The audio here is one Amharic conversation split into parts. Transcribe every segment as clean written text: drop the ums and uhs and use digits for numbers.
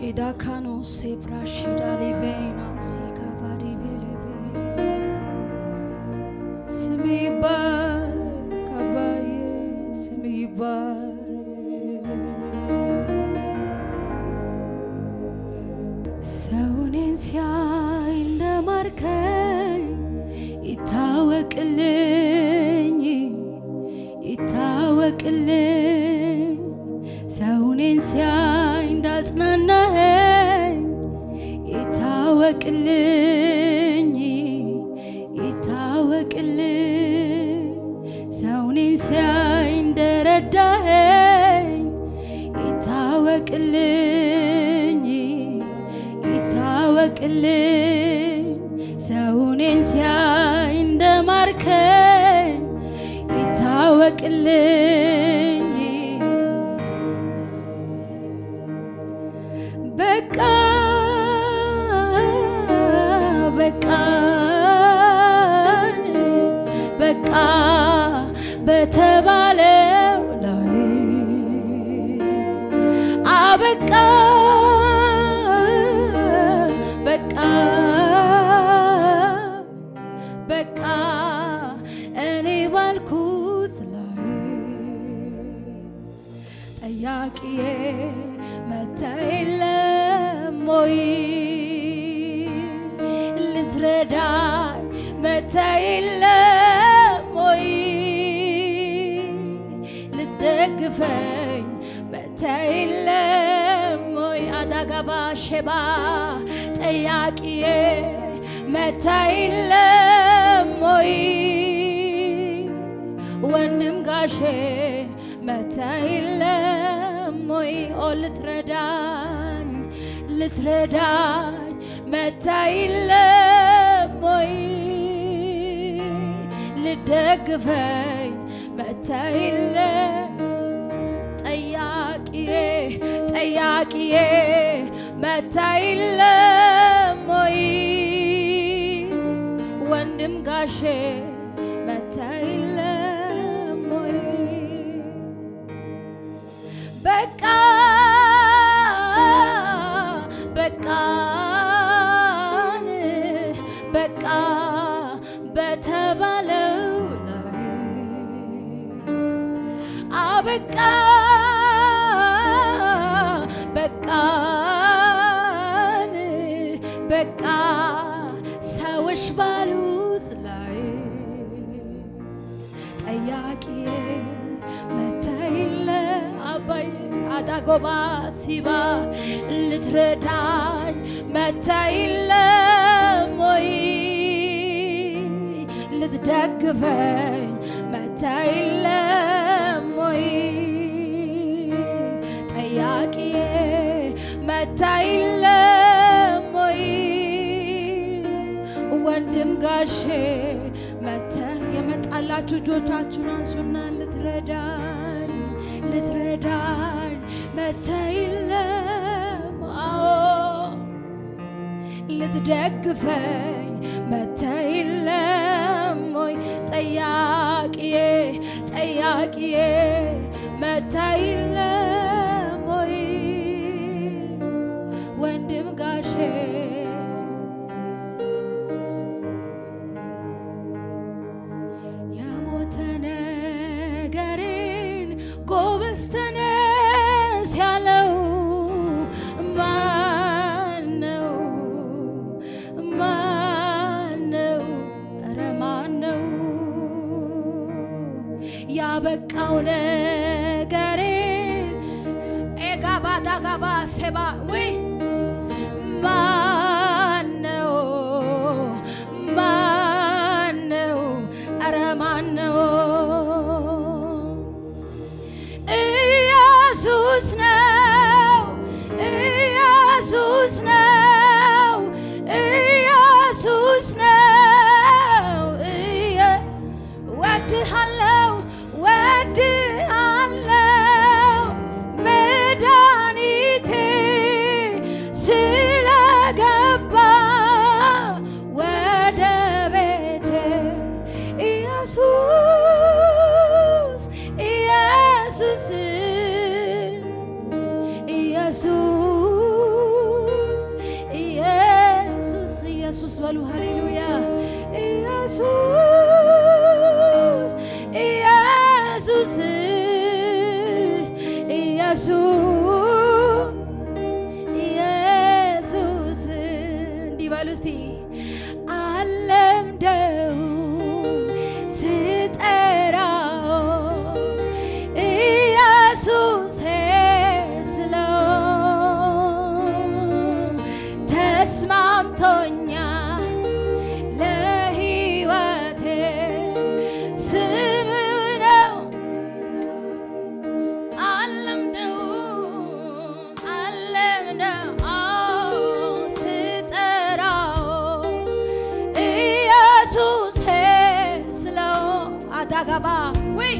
Idakano se prashida livena si kabadi belebe semibar kabaye semibar ሰውኔን ሲያይ እንደማርከኝ ይታወቅልኝ ይታወቅልኝ ሰውኔን ሲያይ እንዳጽናናኸኝ ይታወቅልኝ ይታወቅልኝ ሰውኔን ሲያይ እንደረዳኸኝ ይታወቅልኝ ይታወቅልኝ ሰውኔን ሲያይ እንደማርከኝ ይታወቅልኝ በቃ በቃ በተባለው ላይ አበቃ በቃ እኔ ባልኩት ላይ ጠያቂዬ መተህ የለም ወይ ልትረዳኝ መተህ የለም ወይ ልትደግፈኝ መተህ የለም ወይ አዳጋባ ሼባ ጠያቂዬ መተህ የለም ወይ ወንድም ጋሼ መተህ የለም ወይ ልትረዳኝ መተህ የለም ወይ ልትደግፈኝ መተህ የለም ጠያቂዬ መተህ የለም ወይ ወንድም ጋሼ መተህ የለም ወይ በቃ በተባለው ላይ አበቃ በቃ ሰዎች ባሉት ላይ ጠያቂዬ መተህ የለም አባዬ አዳጎባ ሲባ ልትረዳኝ መተህ የለም ወይ ልትደግፈኝ መተህ የለም ወይ ጠያቂዬ መተህ የለም ወይ ወንድም ጋሼ መተህ የመጣላችሁ እጆቻችሁን አንሱና ልትረዳኝ መተህ የለም ልትደግፈኝ መተህ የለም ወይ ጠያቂዬ መተህ የለም ወይ ወንድም ጋሼ የሞተ ነገሬን ጎበዝ ተነስ ያለው ያበቃው ነገሬ ኤጋባዳጋባ ሴባ ወይ ማነው ኧረ ማነው ኢየሱስ ነው ወድሃለው መድኃኒቴ ስለገባ ወደ ቤቴ ኢየሱስ ኢየሱስ አዳጋባ ወይ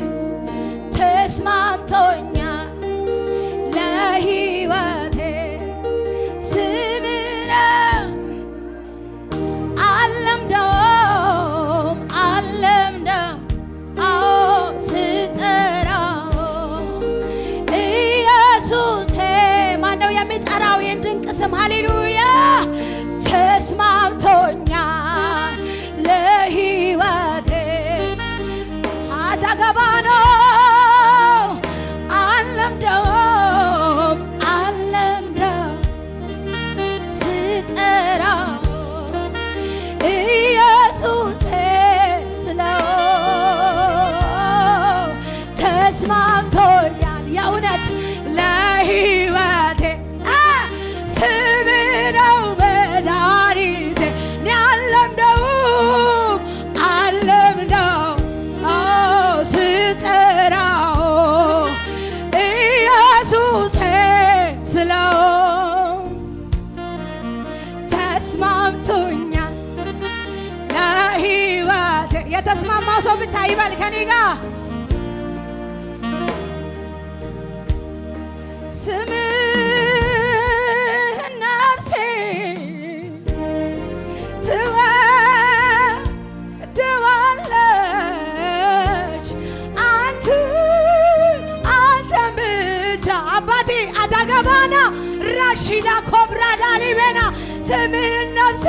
ተስማምቶኛል ለሕይወቴ ስምህ አልለምደውም አዎ ስጠራው ኢየሱሴ ማነው የሚጠራው ይህን ድንቅ ስም ሃሌሉያ ተስማምቶኛል ለሕይወቴ አዳጋባ ነው አልለምደውም ስጠራው ኢየሱሴ ስለው ተስማምቶኛል የእውነት ለሕይወቴ ስምህ ነው መድኃኒቴ እኔ አልለምደውም ስጠራው ኢየሱሴ ስለው ተስማምቶኛል ለሕይወቴ የተስማማው ሰው ብቻ ይበል ከኔ ጋር ስምህ ነፍሴ ትወደዋለች አንተን ብቻ አባቴ አዳጋባና ራሺዳ ኮብራ ዳሊቤና ስምህ ነፍሴ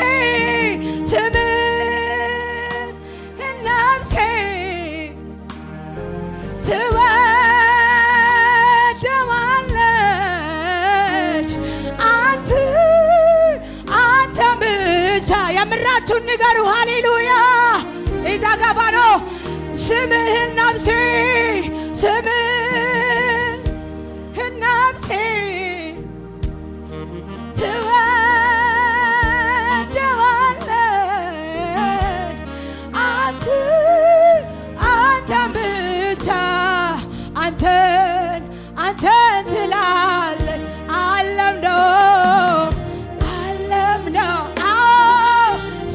ትወደዋለች አንተን ብቻ የምራችሁን ንገሩ ሃሌሉያ ኢዳጋባ ነው ስምህን ነፍሴ ትወደዋለች አንተን ብቻ አንተን ትላለች አለምደው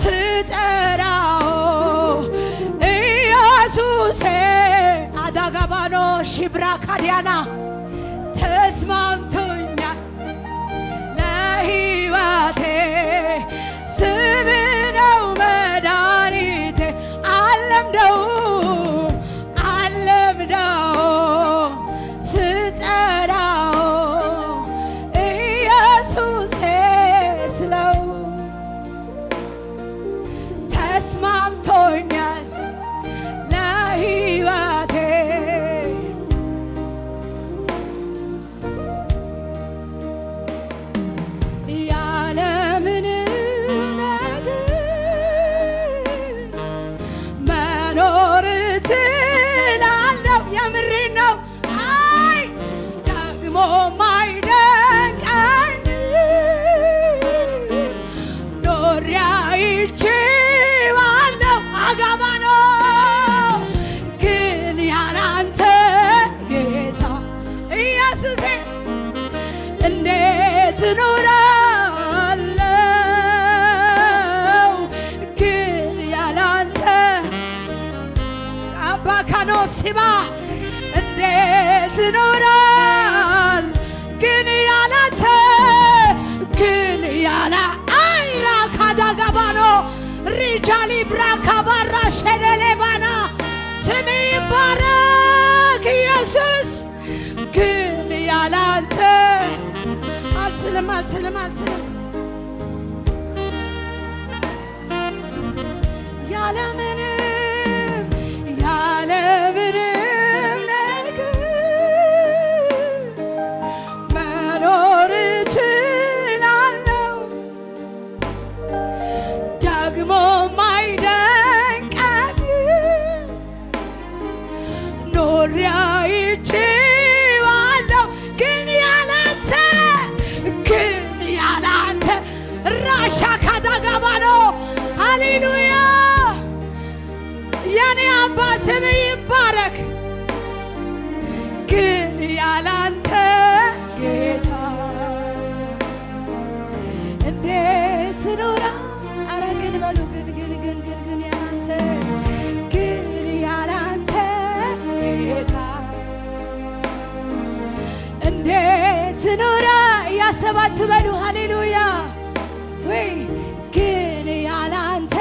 ስጠራው ኢየሱሴ አዳጋባኖ ሽብራ ካዲያና ተስማምቶኛል ለሕይወቴ ስምህ ነው መድኃኒቴ አልለምደውም ስጠራው ኢየሱሴ ስለው ተስማምቶኛል ለሕይወቴ ያለምንም ነገር መኖር እችላለሁ የምሬን ነው አይ ደግሞ ማይደንቀኝ ኖሬ አይቼዋለሁ አጋባ ነው ግን ያላንተ ጌታ ኢየሱሴ እንዴት እኖራለሁ ግን ያላንተ አባካኖ ሲባ እንዴት እኖራል ግን ያላንተ አይራ ካዳጋባኖ ሪጃሊ ብራካባራ ሸደሌባና ስም ይባረክ ኢየሱስ ግን ያላንተ አልችልም ያለምንም ነገር መኖር እችላለሁ ደግሞ ማይደንቀኝ ኖሬ አይቼዋለሁ ግን ያላንተ ራሻ ካዳጋባ ነው ሃሌሉያ የኔ አባት ስም ይባረክ ግን ያላንተ ጌታ እንዴት ኖራ አረ ግን በሉ ግን ያላንተ እያሰባችሁ በሉ ሃሌሉያ። ወይ ግን ያላንተ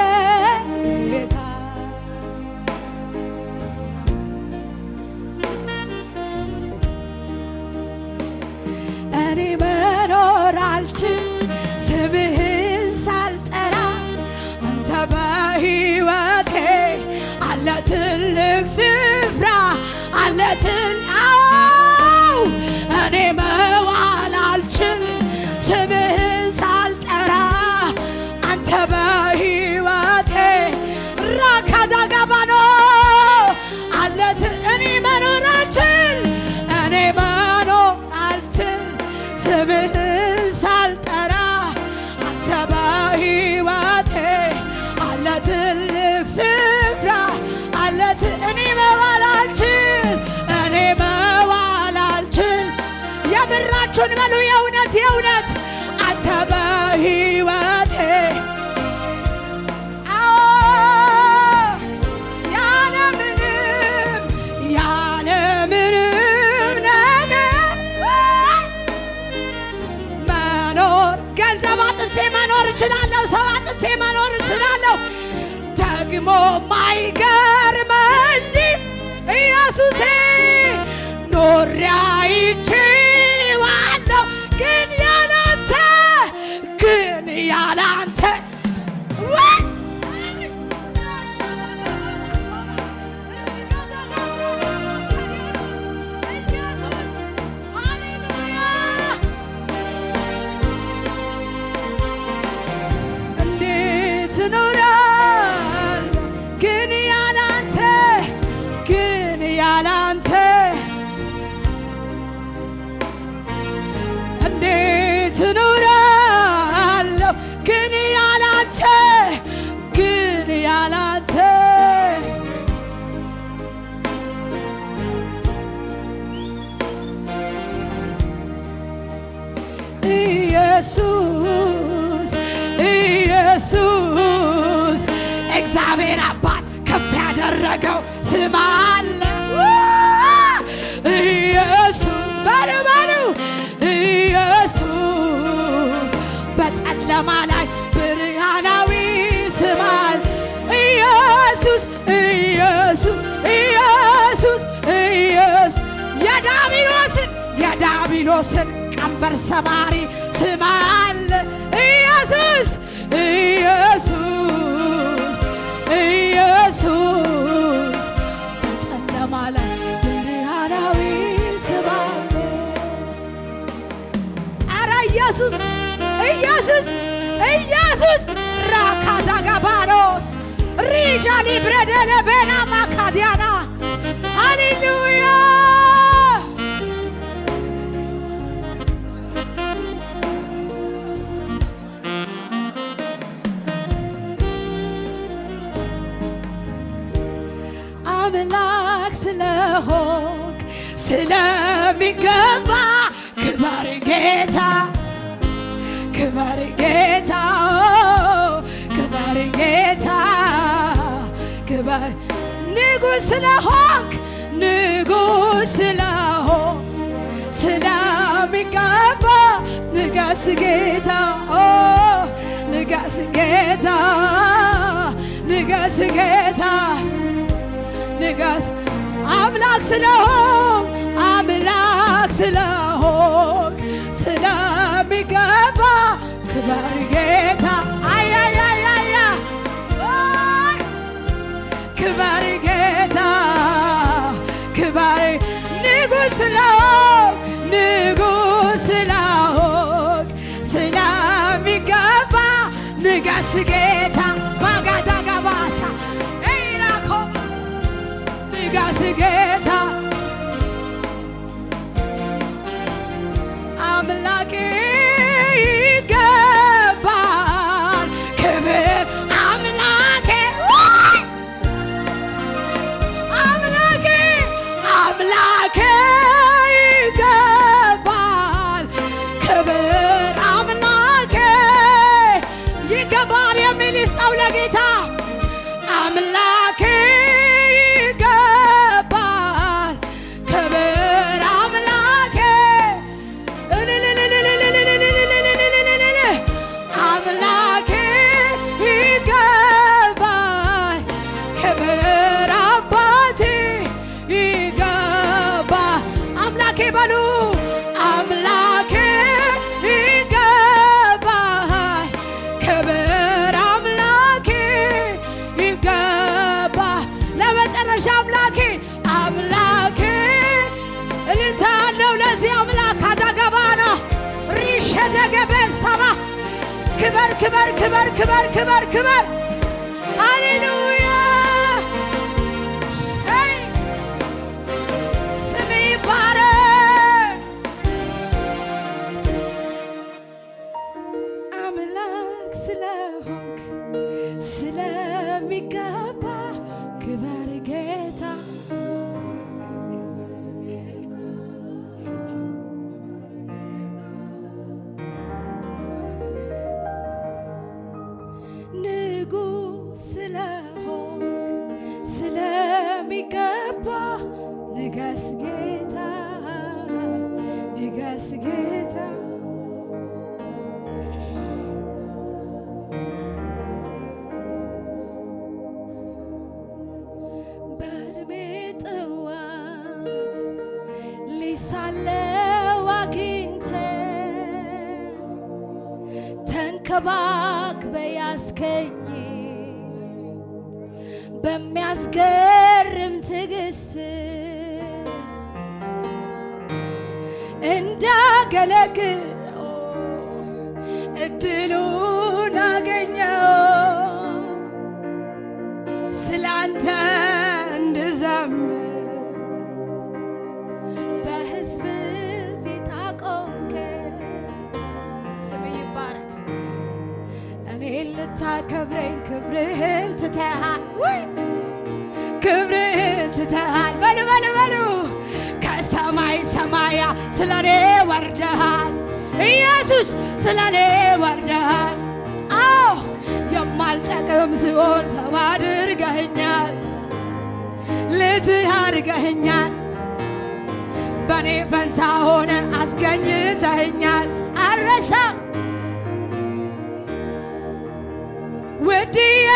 ጌታ እኔ መኖር አልችል ስምህን ሳልጠራ አንተ በሕይወቴ አለ ትልቅ ስፍራ አለ እኔ መዋል አልችል ስምህን ሳልጠራ አንተ በሕይወቴ ራካዳጋባኖ አለት እኔ መኖር አልችል ስምህን ሳልጠራ አንተ በሕይወቴ አለ ትልቅ ስፍራ አለት እኔ መዋል አልችል የምራችሁን በሉ የእውነት አንተ በሕይወቴ ያለምንም ነገር መኖር ገንዘብ አጥቼ መኖር እችላለሁ፣ ሰው አጥቼ መኖር እችላለሁ። ደግሞ ማይገርመኝ ኢየሱሴ ኖሬ አይቼዋለሁ። ግን ያላንተ እንዴት እኖራለሁ? ግን ያላንተ እንዴት እኖራለሁ? ግን ያላንተ ኢየሱስ እግዚአብሔር አባት ከፍ ያደረገው ስም አለ። ኢየሱስ በሉ ኢየሱስ በጨለማ ላይ ብርሃናዊ ስም አለ። ኢየሱስ የዳቢሎስን ቀንበር ሰባሪ ስም አለ። ኢየሱስ በጨለማ ላይ ብርሃናዊ ስም አለ። ኧረ ኢየሱስ ራካዛጋባኖስ ሪጃሊ ብረደለ ቤና ማካዲያና ሃሌሉያ አምላክ ስለሆንክ ስለሚገባ ክበር ጌታ ንጉሥ ስለሆንክ ስለሚገባ ንገስ ጌታ ንገስ አምላክ ስለሆንክ ስለሚገባ ክበር ጌታ ክበር ጌታ ንጉሥ ስለሆንክ ስለሚገባ ንገስ ጌታ ባጋዳጋባሳ ኤራኮ ንገስ ጌታ አምላኬ ይገባል ክብር አምላኬ ይገባል ክብር አምላኬ ይገባል የሚል ይስጠው ለጌታ አምላኬ ይገባል ሰባ ክበር ክበር ክበር ክበር ክበር ክበር ሃሌሉያ ስሜ ይባረክ አምላክ ስለሆንክ ስለሚገባ ክበር ጌታ ስለሚገባ ንገስ ጌታ ንገስ ጌታ በዕድሜ ጥዋት ሊሳለው አግኝተ ተንከባክበ ያስከኝ በሚያስገርም ትዕግስት እንዳገለግል እድሉን አገኘው ስላንተ እንድዘምር በሕዝብ ፊት አቆምከ ስም ይባረክ እኔን ልታከብረኝ ክብርህን ትተሃል ክብርህን ትተሃል በሉ በሉ በሉ ከሰማይ ሰማያ ስለኔ ወርደሃል ኢየሱስ ስለኔ ወርደሃል አዎ የማልጠቅም ስሆን ሰው አድርገኸኛል ልጅህ አድርገኸኛል በኔ ፈንታ ሆነ አስገኝተኸኛል አልረሳም ውድዬ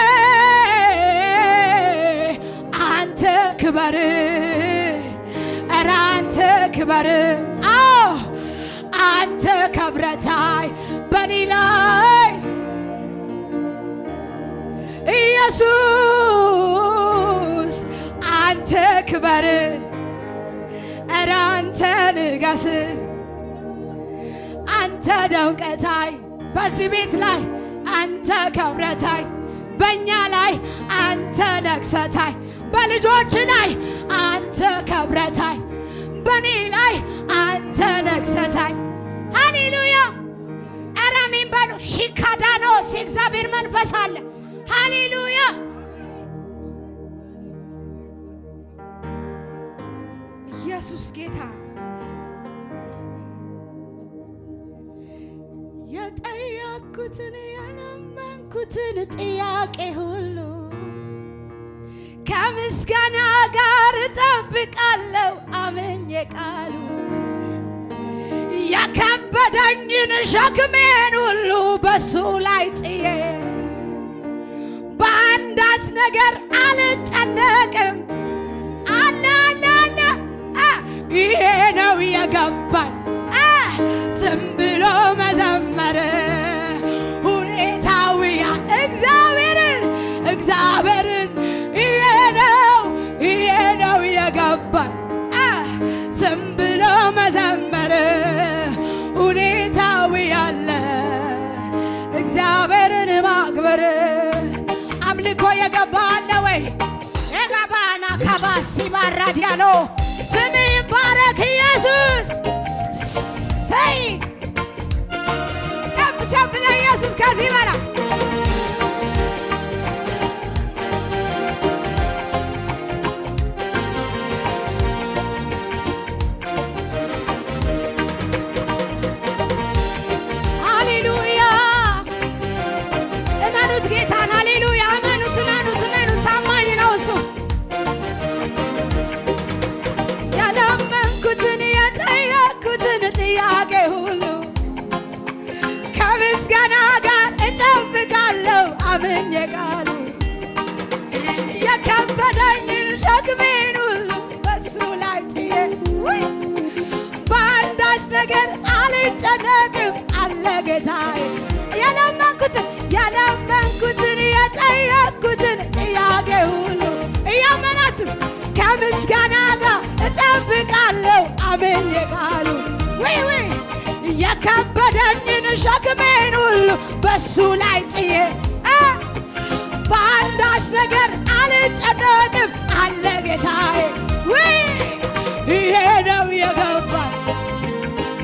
አንተ ክበር ኧረ አንተ ክበር አዎ አንተ ከብረታይ በኔ ላይ ኢየሱስ አንተ ክበር ኧረ አንተ ንገስ አንተ ደምቀታይ በዚህ ቤት ላይ አንተ ከብረታይ በእኛ ላይ አንተ ነግሰታይ በልጆች ላይ አንተ ከብረታይ በኔ ላይ አንተ ነግሰታይ ሃሌሉያ ኧረ አሜን በሉ ሺካዳኖስ የእግዚአብሔር መንፈስ አለ ሃሌሉያ ኢየሱስ ጌታ የጠየቅኩትን ያለመንኩትን ጥያቄ ሁሉ ከምስጋና ጋር እጠብቃለሁ አምኜ ቃሉ የከበደኝን ሸክሜን ሁሉ በሱ ላይ ጥዬ በአንዳች ነገር አልጨነቅም አለ አለ አለ ይሄ ነው የገባኝ ዝም ብሎ መዘመር ሁኔታዊያ እግዚአብሔርን ይሄ ነው የገባኝ ዝም ብሎ መዘመር ሁኔታዊ ያለ እግዚአብሔርን ማክበር አምልኮ የገባ አለ ወይ የገባና ካባሲ ባራዲያሎ ስም ይባረክ ኢየሱስ ሰይ ጨብ ለኢየሱስ ከዚህ በላ ሃሌሉያ እመኑት ጌታን ሃሌሉያ እመኑት ታማኝ ነው እሱ ያለመንኩትን የጠየቅኩትን ጥያቄ ሁሉ ከምስጋና ጋር እጠብቃለሁ አምኜ ቃሉ የከበደኝን ሸክሜን ሁሉ በሱ ላይ ጥዬ በአንዳች ነገር አልጨነቅም አለ ጌታዬ ያለመንኩትን የጠየቅኩትን ጥያቄ ሁሉ እያመናችሁ ከምስጋና ጋር እጠብቃለሁ አምኜ ቃሉ የከበደኝን ሸክሜን ሁሉ በሱ ላይ ጥዬ በአንዳች ነገር አልጨነቅም አለ ጌታዬ። ይሄ ነው የገባኝ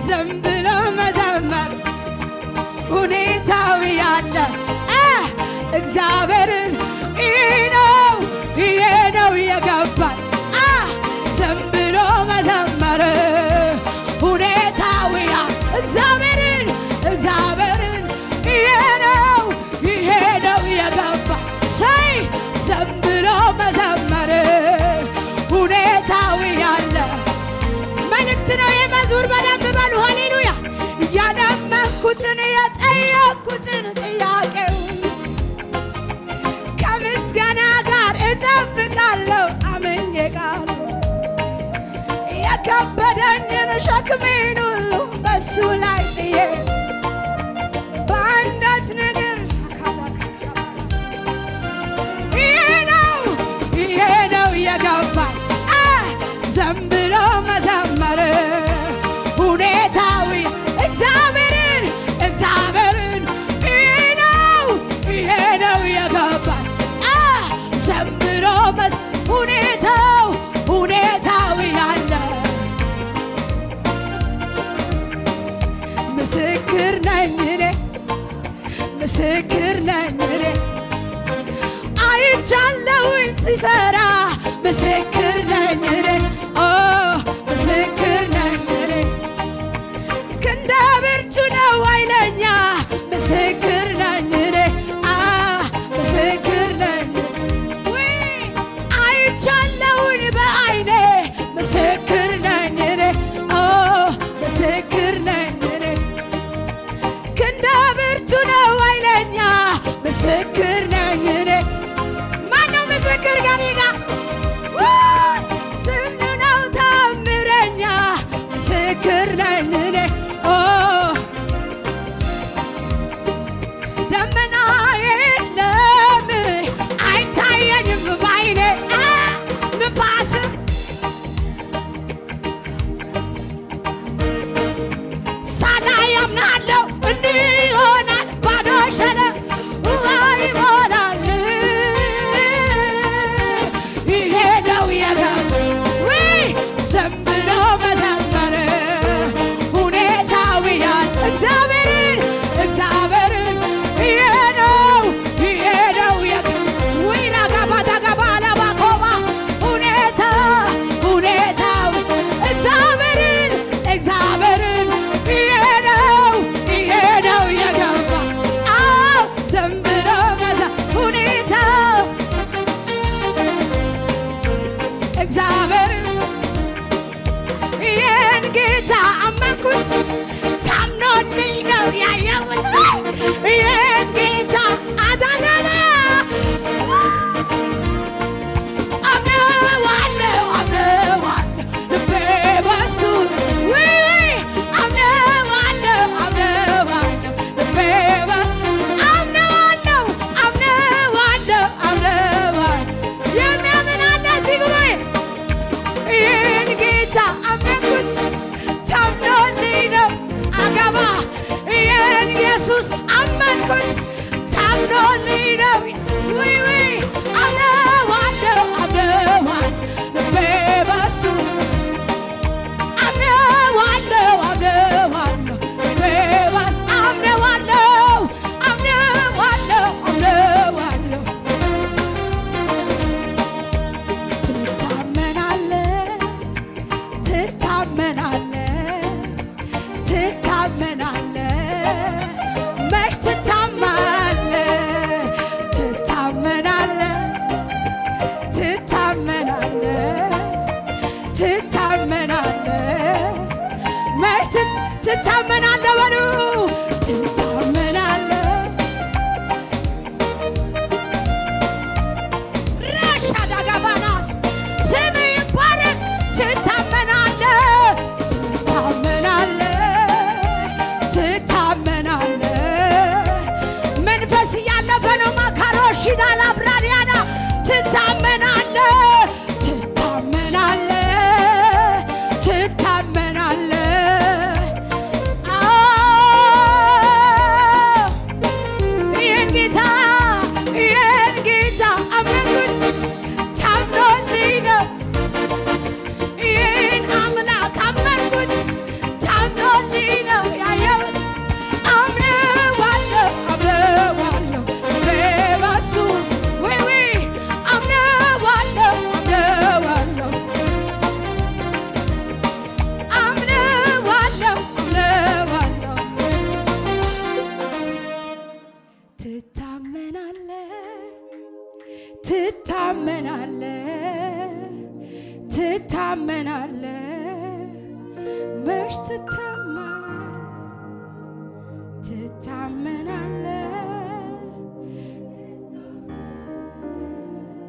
ዝም ብሎ መዘመር ሁኔታው ያለ እግዚአብሔርን ይሄ ነው የገባኝ ዝም ብሎ መዘመር ሁኔታው እግዚአብሔርን ይሄ ነው የገባኝ ሰይ ዝም ብሎ መዘመር ሁኔታው ያለ መልእክት ነው የመዝሙር በደንብ በሉ ሃሌሉያ። ያለመንኩትን የጠየቅኩትን ጥያቄው ከምስጋና ጋር እጠብቃለሁ አምኜ ቃሉ የከበደኝን ሸክሜን ሁሉ በሱ ላይ ጥዬ በአንዳች ነገር ይሄ ነው የገባኝ ዝም ብሎ መዘመር ሁኔታዊ እግዚአብሔርን ይሄ ነው የገባኝ ዝም ብሎ ሁኔታዊ ያለ ምስክር ነኝ እኔ አይቻለሁኝ ሲሰራ ምስክር ነኝ እኔ ምስክር ነኝ እኔ ክንደ ብርቱ ነው ኃይለኛ ምስክር ነኝ እኔ ምስክር ነኝ አይቻለሁኝ በዓይኔ ምስክር ነኝ እኔ ምስክር ነኝ እኔ ክንደ ብርቱ ነው ኃይለኛ ምስክር ነኝ እኔ ማነው ምስክር ጋር ትኑ ነው ታምረኛ ምስክር ነኝ እኔ ደመና የለም አይታየኝም ባይኔ ንፋስም ሳላይ አምናለሁ እንዲህ ይሆናል ባዶ ሸለቆ ውሃ ይሞላል ይሄ ነው የገባኝ ዝም ብሎ መዘመር ሁኔታዊ ያለ እግዚአብሔርን ይሄ ነው ራጋባዳጋባ ለባኮባ ሁኔታዊ እግዚአብሔርን ይሄ ነው የገባኝ ዝም ብሎ ሁኔታው እግዚአብሔርን ይህን ጌታ አመንኩት ታምኖልኝ ነው ያየሁት ይህን ጌታ አዳነኝ አምነዋለሁ ልቤ በሱ አምነዋለሁ ልቤ የሚያምን አለ እዚህ ጉባኤ ይህን ጌታ አመንኩት ታምኖልኝ ነው አገባ ይህን ኢየሱስ አመንኩት ታምኖልኝ ነው አምነዋለሁ ልቤ በሱ አምነዋለሁ ልቤ በሱ አምነዋለሁ ትታመናለህ መች ትታመናለህ መች ትታመናለህ በሉ ትታመናለህ ራሻዳጋባናስ ስም ይባረክ ትታመናለህ መንፈስ እያለፈ ነው ማካሮሽና ላብራሪያና ትታመናለህ ትታመናለህ ትታመናለህ ትታመናለህ መች ትታመናለህ።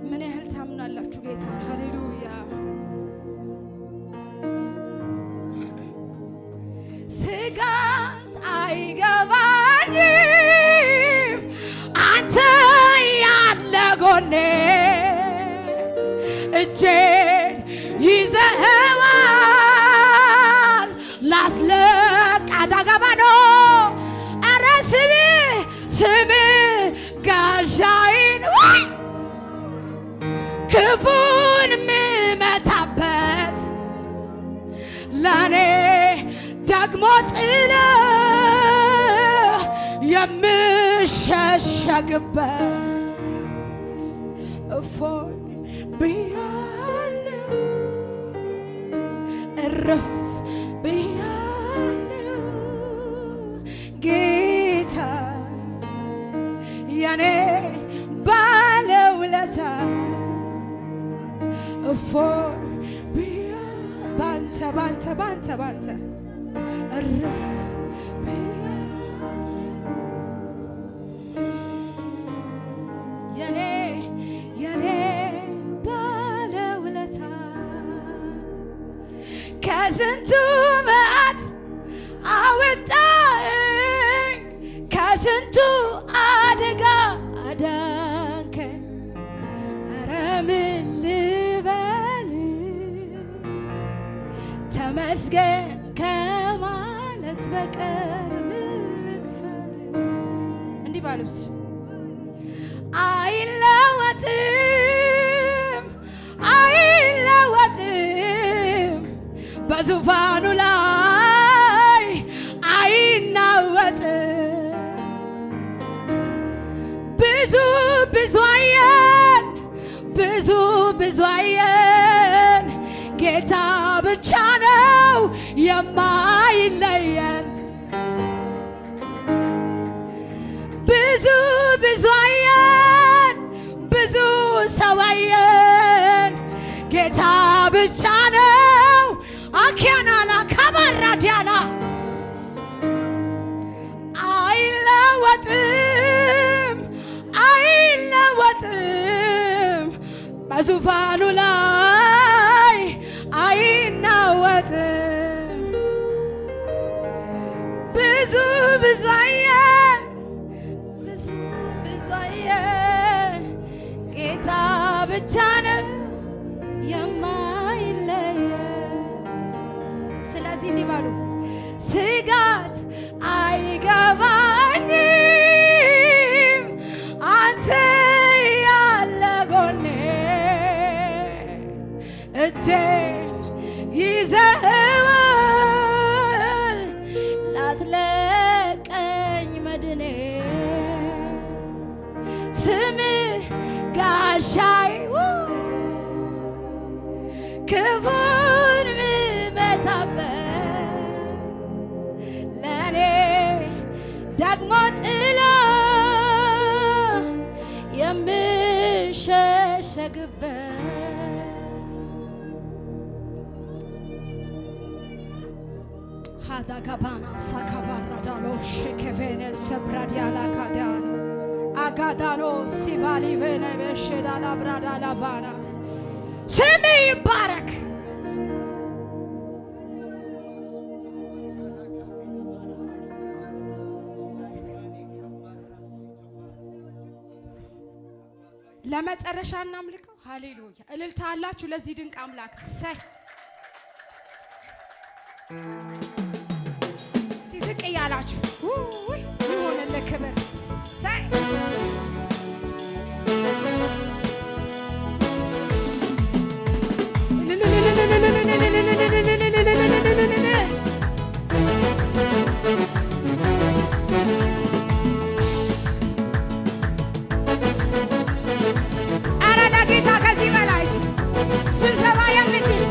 ምን ያህል ታምናላችሁ ጌታን? ሃሌሉያ። ስጋት አይገባኝም አንተ ያለ ጎኔ እጄን ይዘኸዋል ላትለቅ አዳጋባኖ ኧረ ስምህ ጋሻዬን ክፉን ምመታበት ለኔ ደግሞ ጥለ የምሸሸግበት እፎይ ብያለሁ እረፍ ብያለሁ ጌታ የኔ ባለውለታ እፎይ ብያ ባንተ ባንተ ባንተ ባንተ እረፍ የኔ ባለውለታ ከስንቱ መዓት አወጣኝ ከስንቱ አደጋ አዳንከኝ። ኧረ ምን ልበል ተመስገን ከማለት በቀር ምን ልክፈል? እንዲህ ባሉስ አይለወጥም አይለወጥም በዙፋኑ ላይ አይናወጥም። ብዙ ብዙ አየን ብዙ አየን ጌታ ብቻ ነው የማይለየን። ብዙ አየን ብዙ ሰው አየን ጌታ ብቻ ነው አኪያናላ ካባራዲያና አይለወጥም አይለወጥም በዙፋኑ ላይ አይናወጥም። ብዙ አየን ብዙ አየን ጌታ ብቻ ነው የማይለየን። ስለዚህ እንዲህ በሉ ስጋት አይገባኝም አንተ ያለ ጎኔ እጄን ይዘኸዋል ላትለቀኝ መድኔ ስምህ ጋሻዬ ክፉን ምመታበት ለኔ ደግሞ ጥላ የምሸሸግበት ሃዳጋባና ሳካባራዳሎ ሸከቬነ ሰብራዲያላ ካዳን አጋዳኖ ሲቫሊ ቬነ በሸዳላ ብራዳላ ባናስ ስም ይባረክ። ለመጨረሻ እናምልከው። ሃሌሉያ እልልታ አላችሁ ለዚህ ድንቅ አምላክ። ሰይ እስቲ ዝቅ እያላችሁ ይሆንልህ ክብር። ሰይ ኧረ ለጌታ ከዚህ በላይ ስብሰባ የምትል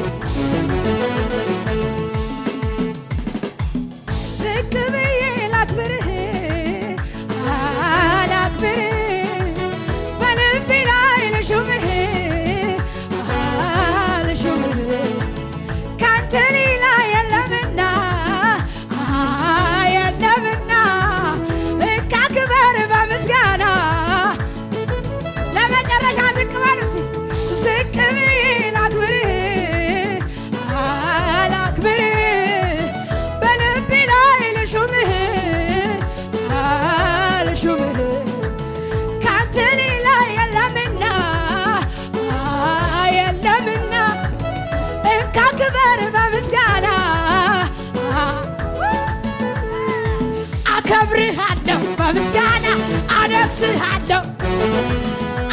አነግስሃለሁ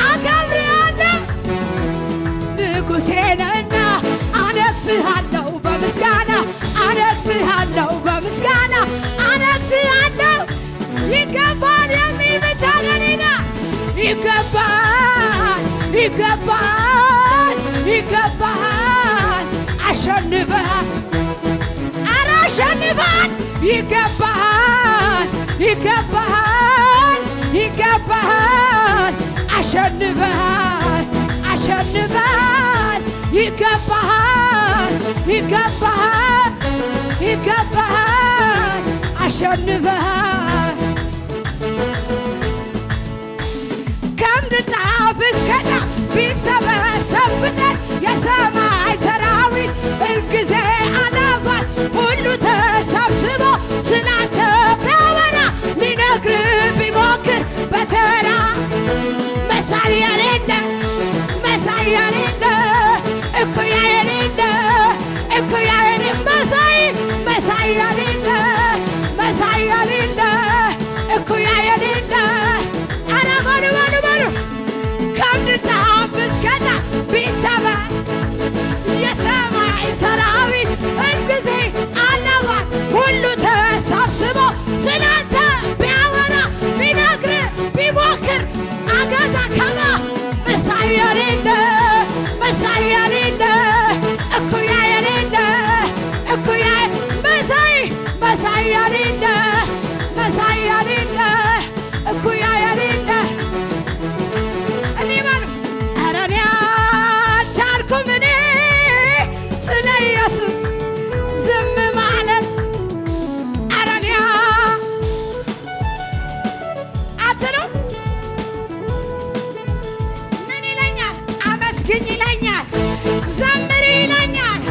አከብርሃለሁ ንጉሴ ነህና አነግስሃለሁ በምስጋና አነግስሃለሁ በምስጋና አነግስሃለሁ ይገባል የሚል ብቻ ለኔና ይገባል ይገባል ይገባል አሸንፈሃል ኧረ አሸንፈሃል ይገባል ይገባል ይገባል አሸንፈሃል አሸንፈሃል ይገባል ይገባል ይገባል አሸንፈሃል ከምድር ጫፍ እስከ ጫፍ ቢሰበሰብ ፍጥረት የሰማይ ሰራዊት ሁልጊዜ አለባት ሁሉ ተሰብስቦ ስላንተ ቢያወራ ሊነግር ቢሞክር በተራ መሳይ የሌለ እኩያ የሌለ እኩያ የሌለ መሳይ የሌለ እኩያ የሌለ ኧረ በሉ ከምድር ጫፍ እስከ ጫፍ ቢሰበሰብ የሰማይ ሰራዊት ሁልጊዜ አለባት ሁሉ ተሰብስቦ ስላንተ ቢያወራ ቢነግር ቢሞክር አገዳ ከማ መሳይ የሌለ እኩያ የሌለ እኩያ መሳይ የሌለ እኩያ የሌለ እኔ ማለት ኧረ እኔ አልቻልኩም እኔ ስለ ኢየሱስ ዝም ማለት ኧረ እኔ አትሉም ምን ይለኛል አመስግኝ ይለኛል ዘምሪ ይለኛል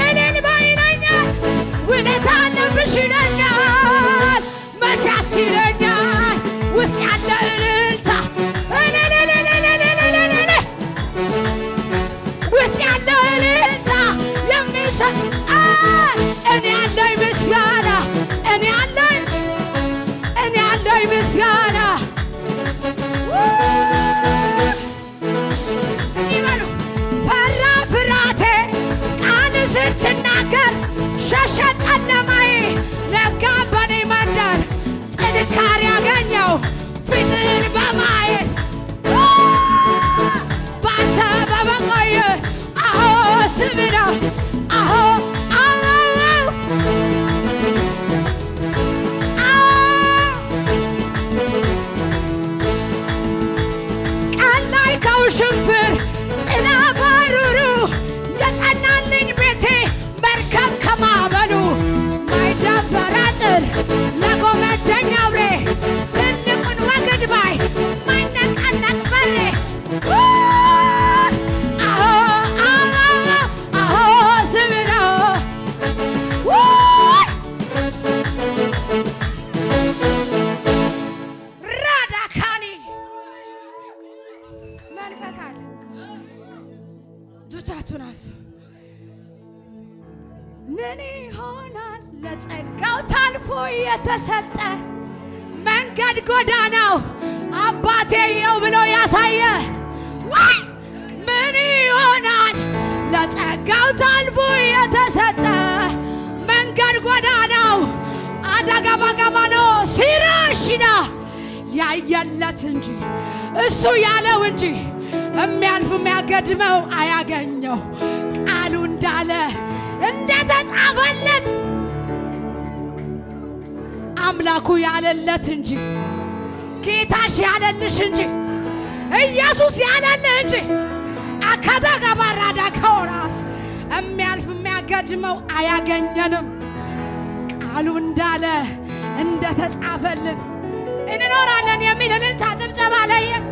እልል በይ ይለኛል ውለታ አለብሽ ይለኛል መቻስ ይለኛል ውስጥ ያለ እልልታ ውስጥ ያለ እልልታ የሚሰጥ እኔ ያለኝ ምስጋና እኔ ያለኝ ምስጋና ይበሉ ፈራ ፍራቴ ቃል ስትናገር ሸሸ ጨለማዬ ነጋ በኔ መንደር ጥንካሬ ያገኘው ፊትን በማየት ባንተ በመቆየት አዎ ስም ነው አዎ ቀን ላይ ከውሽንፍር ጥላ ባሩሩ የጸናልኝ ቤቴ መርከብ ከማዕበሉ ማይደፈር አጥር ለጎመጀኝ አውሬ ትልቁን ወግድ ባይ ማይነቃነቅ በሬ አዎ ስም ነው ራዳካኒ መንፈስ አለ እጆቻችሁን አንሱ ምን ይሆናል ለጸጋው ታልፎ የተሰጠ መንገድ ጎዳናው አባቴ የው ብሎ ያሳየ ወይ ምን ይሆናል ለጸጋው ታልፎ የተሰጠ መንገድ ጎዳናው አዳጋባጋባኖ ሲራሽና ያየለት እንጂ እሱ ያለው እንጂ የሚያልፍ የሚያገድመው አያገኘው ቃሉ እንዳለ እንደተጻፈለት አምላኩ ያለለት እንጂ ጌታሽ ያለልሽ እንጂ ኢየሱስ ያለልህ እንጂ አካዳጋ ባራዳ ከወራስ የሚያልፍ የሚያገድመው አያገኘንም ቃሉ እንዳለ እንደተጻፈልን እንኖራለን የሚል እልልታ ጭብጨባ ለኢየሱስ